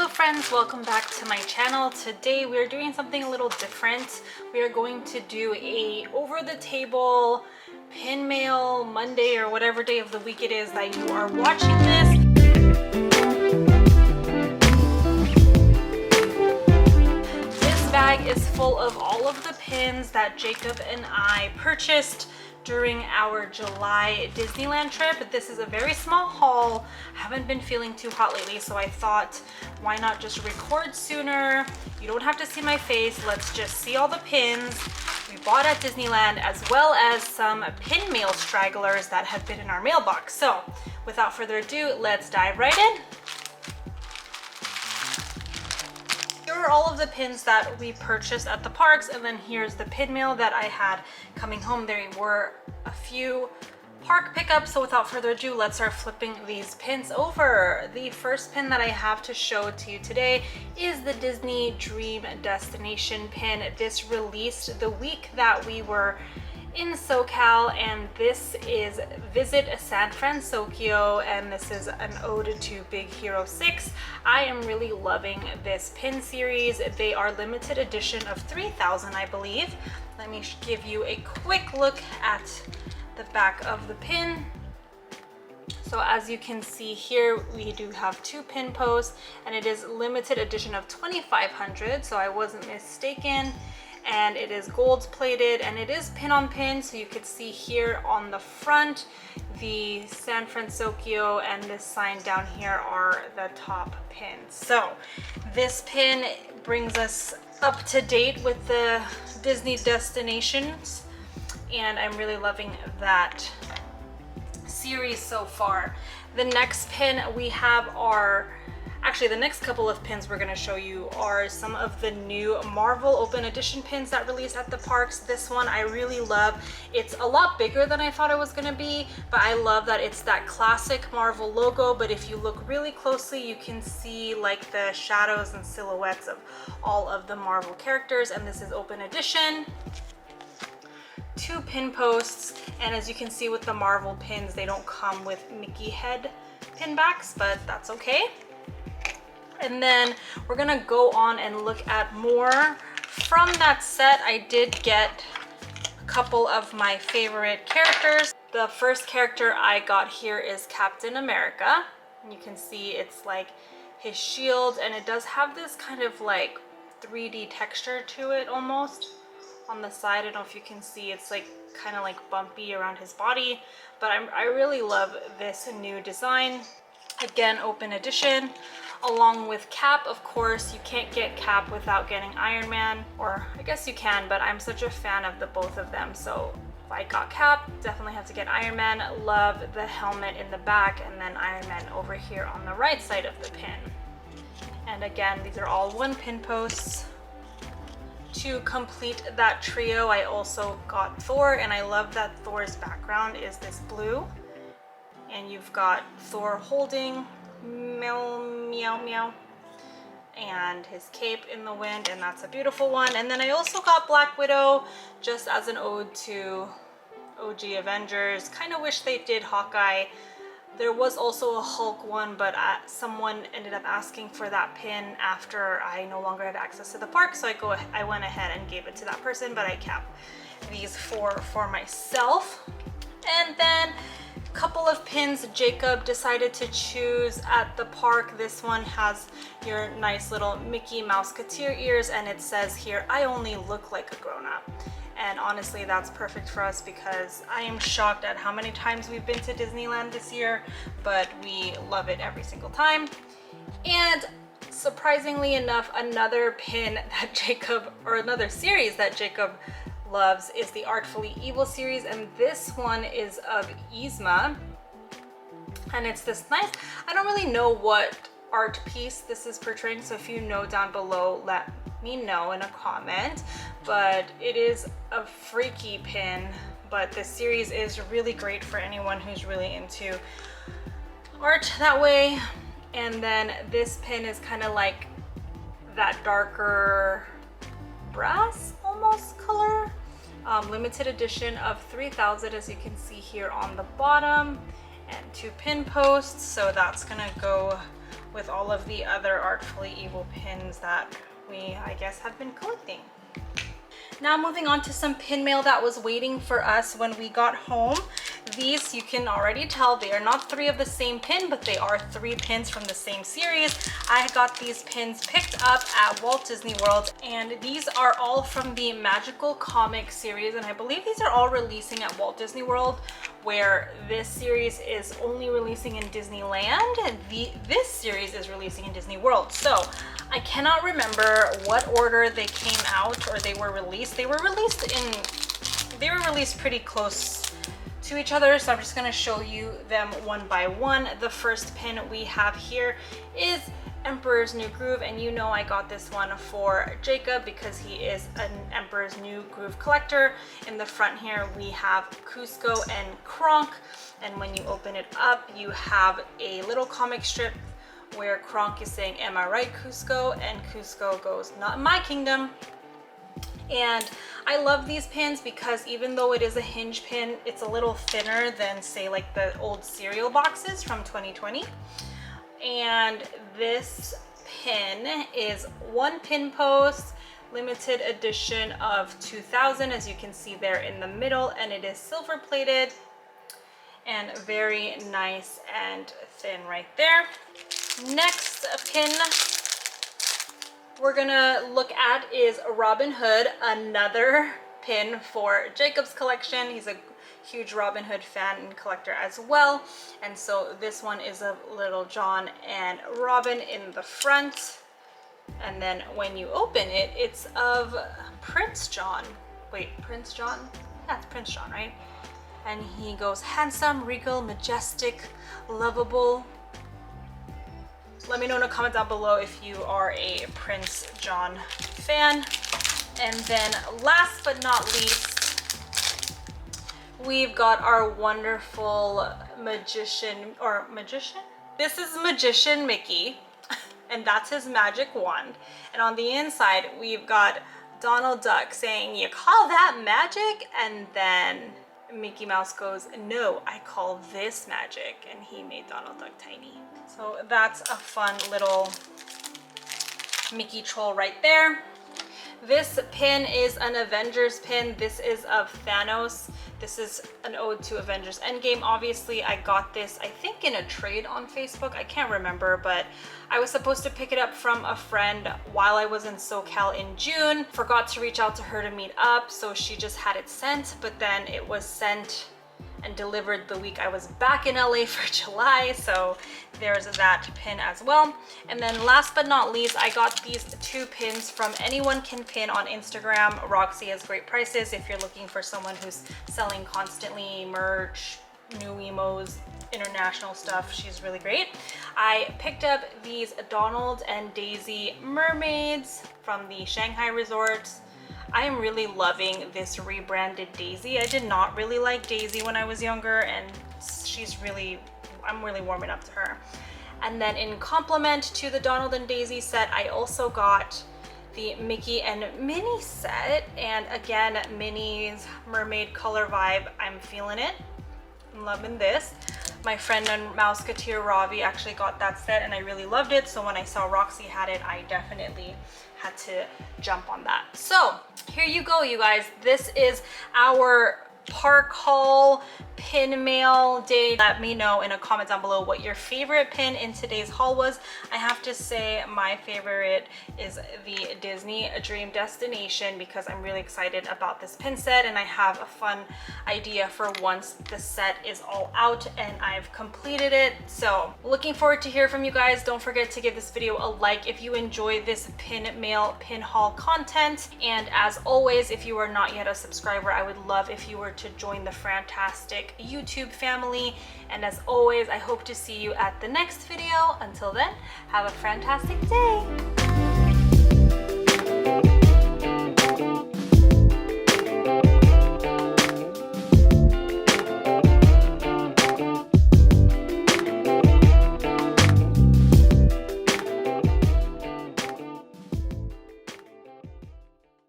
Hello friends, welcome back to my channel. Today we are doing something a little different. We are going to do a over the table pin mail Monday or whatever day of the week it is that you are watching this. This bag is full of all of the pins that Jacob and I purchased during our July Disneyland trip. This is a very small haul. I haven't been feeling too hot lately, so I thought, why not just record sooner? You don't have to see my face. Let's just see all the pins we bought at Disneyland, as well as some pin mail stragglers that have been in our mailbox. So without further ado, let's dive right in. Here are all of the pins that we purchased at the parks, and then here's the pin mail that I had coming home. There were a few park pickups, so without further ado, let's start flipping these pins over. The first pin that I have to show to you today is the Disney Dream Destination pin. This released the week that we were in SoCal, and this is Visit San Francisco, and this is an ode to Big Hero 6. I am really loving this pin series. They are limited edition of 3,000, I believe. Let me give you a quick look at the back of the pin. So as you can see here, we do have two pin posts, and it is limited edition of 2,500, so I wasn't mistaken. And it is gold plated, and it is pin on pin, so you could see here on the front the San Francisco, and this sign down here are the top pins. So this pin brings us up to date with the Disney destinations, and I'm really loving that series so far. The next pin we have are actually, the next couple of pins we're going to show you are some of the new Marvel Open Edition pins that released at the parks. This one I really love. It's a lot bigger than I thought it was going to be, but I love that it's that classic Marvel logo, but if you look really closely, you can see like the shadows and silhouettes of all of the Marvel characters, and this is Open Edition. Two pin posts, and as you can see with the Marvel pins, they don't come with Mickey head pin backs, but that's okay. And then we're gonna go on and look at more from that set. I did get a couple of my favorite characters. The first character I got here is Captain America. And you can see it's like his shield, and it does have this kind of like 3D texture to it almost on the side. I don't know if you can see, it's like kind of like bumpy around his body, but I really love this new design. Again, Open Edition. Along with Cap, of course, you can't get Cap without getting Iron Man, or I guess you can, but I'm such a fan of the both of them, so if I got Cap, definitely have to get Iron Man. Love the helmet in the back, and then Iron Man over here on the right side of the pin. And again, these are all one pin posts. To complete that trio, I also got Thor, and I love that Thor's background is this blue, and you've got Thor holding meow and his cape in the wind, and that's a beautiful one. And then I also got Black Widow just as an ode to OG Avengers. Kind of wish they did Hawkeye. There was also a Hulk one, but someone ended up asking for that pin after I no longer had access to the park, so I went ahead and gave it to that person, but I kept these four for myself. And then couple of pins Jacob decided to choose at the park. This one has your nice little Mickey Mouseketeer ears, and it says here, "I only look like a grown-up." And honestly, that's perfect for us because I am shocked at how many times we've been to Disneyland this year, but we love it every single time. And surprisingly enough, another pin that Jacob, or another series that Jacob loves, is the Artfully Evil series, and this one is of Yzma, and it's this nice, I don't really know what art piece this is portraying, so if you know down below, let me know in a comment. But it is a freaky pin, but this series is really great for anyone who's really into art that way. And then this pin is kind of like that darker brass almost color. Limited edition of 3,000, as you can see here on the bottom, and two pin posts, so that's gonna go with all of the other Artfully Evil pins that we, I guess, have been collecting. Now moving on to some pin mail that was waiting for us when we got home. These, you can already tell, they are not 3 of the same pin, but they are 3 pins from the same series. I got these pins picked up at Walt Disney World, and these are all from the Magical Comic series, and I believe these are all releasing at Walt Disney World, where this series is only releasing in Disneyland, and this series is releasing in Disney World. So I cannot remember what order they came out or they were released. They were released pretty close to each other, so I'm just going to show you them one by one. The first pin we have here is Emperor's New Groove, and you know I got this one for Jacob because he is an Emperor's New Groove collector. In the front here we have Kuzco and Kronk, and when you open it up you have a little comic strip where Kronk is saying, "Am I right, Kuzco?" and Kuzco goes, "Not in my kingdom." And I love these pins because even though it is a hinge pin, it's a little thinner than, say, like the old cereal boxes from 2020. And this pin is 1 pin post, limited edition of 2000, as you can see there in the middle, and it is silver plated and very nice and thin right there. Next pin we're gonna look at is Robin Hood, another pin for Jacob's collection. He's a huge Robin Hood fan and collector as well, and so this one is of Little John and Robin in the front, and then when you open it, it's of Prince John. Wait, Prince John? Yeah, it's Prince John, right? And he goes, "Handsome, regal, majestic, lovable." Let me know in a comment down below if you are a Prince John fan. And then last but not least, we've got our wonderful magician. This is Magician Mickey, and that's his magic wand. And on the inside, we've got Donald Duck saying, "You call that magic?" And then Mickey Mouse goes, "No, I call this magic," and he made Donald Duck tiny. So that's a fun little Mickey troll right there. This pin is an Avengers pin. This is of Thanos. This is an ode to Avengers Endgame. Obviously, I got this, I think, in a trade on Facebook. I can't remember, but I was supposed to pick it up from a friend while I was in SoCal in June. Forgot to reach out to her to meet up, so she just had it sent, but then it was sent and delivered the week I was back in LA for July, so there's that pin as well. And then last but not least, I got these 2 pins from Anyone Can Pin on Instagram. Roxy has great prices if you're looking for someone who's selling constantly merch, new emos, international stuff. She's really great. I picked up these Donald and Daisy mermaids from the Shanghai resorts. I am really loving this rebranded Daisy. I did not really like Daisy when I was younger, and I'm really warming up to her. And then in complement to the Donald and Daisy set, I also got the Mickey and Minnie set, and again, Minnie's mermaid color vibe. I'm feeling it. I'm loving this. My friend and Mouseketeer Ravi actually got that set, and I really loved it, so when I saw Roxy had it, I definitely had to jump on that. So here you go, you guys. This is our park haul pin mail day. Let me know in a comment down below what your favorite pin in today's haul was. I have to say my favorite is the Disney Dream Destination because I'm really excited about this pin set, and I have a fun idea for once the set is all out and I've completed it. So looking forward to hear from you guys. Don't forget to give this video a like if you enjoy this pin mail pin haul content, and as always, if you are not yet a subscriber, I would love if you were to join the Frantastic YouTube family. And as always, I hope to see you at the next video. Until then, have a fantastic day.